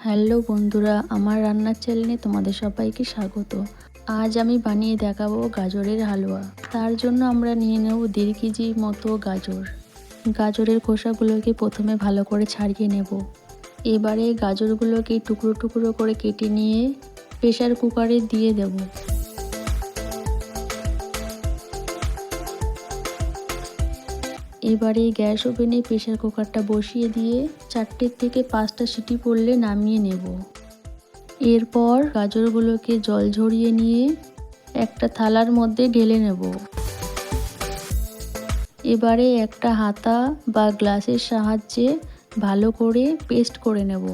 Hello বন্ধুরা, আমার রান্নার চ্যানেলে তোমাদের সবাইকে স্বাগত। আজ আমি বানিয়ে দেখাবো গাজরের হালুয়া। তার জন্য আমরা নিয়ে নেব 1.5 কেজি মতো গাজর। গাজরের খোসাগুলোকে প্রথমে ভালো করে ছাড়িয়ে নেব। এবারে গাজরগুলোকে টুকরো টুকরো করে কেটে নিয়ে প্রেসার কুকারে দিয়ে দেব। এবারে গ্যাস ওভেনে প্রেসার কুকারটা বসিয়ে দিয়ে 4 থেকে 5টা সিটি পড়লে নামিয়ে নেব। এরপর গাজরগুলোকে জল ঝরিয়ে নিয়ে একটা থালার মধ্যে ঢেলে নেব। এবারে একটা হাতা বা গ্লাসের সাহায্যে ভালো করে পেস্ট করে নেব।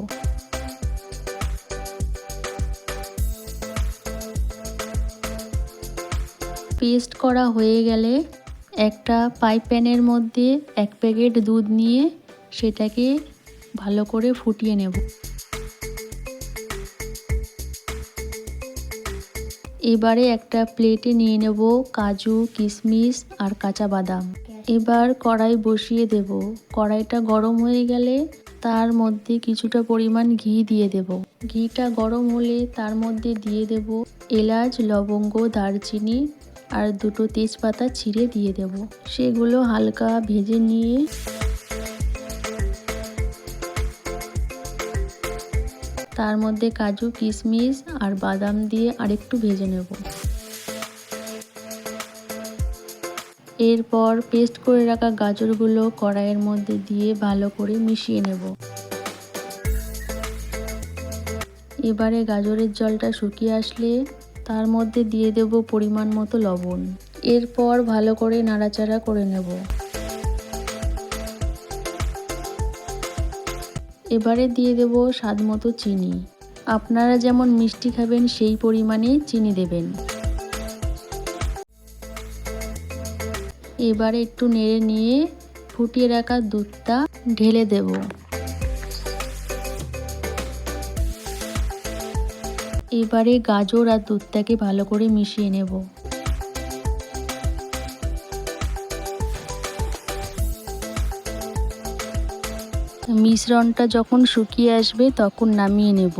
পেস্ট করা হয়ে গেলে একটা পাই প্যানের মধ্যে 1 প্যাকেট দুধ নিয়ে সেটাকে ভালো করে ফুটিয়ে নেব। এবারে একটা প্লেটে নিয়ে নেব কাজু, কিশমিশ আর কাঁচা বাদাম। এবার কড়াই বসিয়ে দেব। কড়াইটা গরম হয়ে গেলে তার মধ্যে কিছুটা পরিমাণ ঘি দিয়ে দেব। ঘিটা গরম হলে তার মধ্যে দিয়ে দেব এলাচ, লবঙ্গ, দারচিনি আর 2টো তেজপাতা ছিঁড়ে দিয়ে দেব। সেগুলো হালকা ভেজে নিয়ে তার মধ্যে কাজু, কিশমিশ আর বাদাম দিয়ে আরেকটু ভেজে নেব। এরপর পেস্ট করে রাখা গাজরগুলো কড়াইয়ের মধ্যে দিয়ে ভালো করে মিশিয়ে নেব। এবারে গাজরের জলটা শুকিয়ে আসলে তার মধ্যে দিয়ে দেব পরিমাণ মতো লবণ। এরপর ভালো করে নাড়াচাড়া করে নেব। এবারে দিয়ে দেব স্বাদ মতো চিনি। আপনারা যেমন মিষ্টি খাবেন সেই পরিমাণে চিনি দেবেন। এবারে একটু নেড়ে নিয়ে ফুটিয়ে রাখা দুধটা ঢেলে দেব। এবারে গাজর আর দুধটাকে ভালো করে মিশিয়ে নেব। মিশ্রণটা যখন শুকিয়ে আসবে তখন নামিয়ে নেব।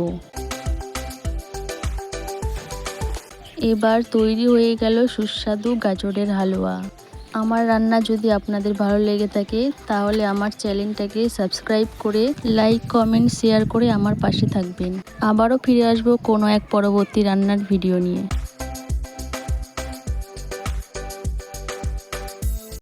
এবার তৈরি হয়ে গেল সুস্বাদু গাজরের হালুয়া। আমার রান্না যদি আপনাদের ভালো লেগে থাকে তাহলে আমার চ্যানেলটাকে সাবস্ক্রাইব করে লাইক, কমেন্ট, শেয়ার করে আমার পাশে থাকবেন। আবারও ফিরে আসবো কোনো এক পরবর্তী রান্নার ভিডিও নিয়ে।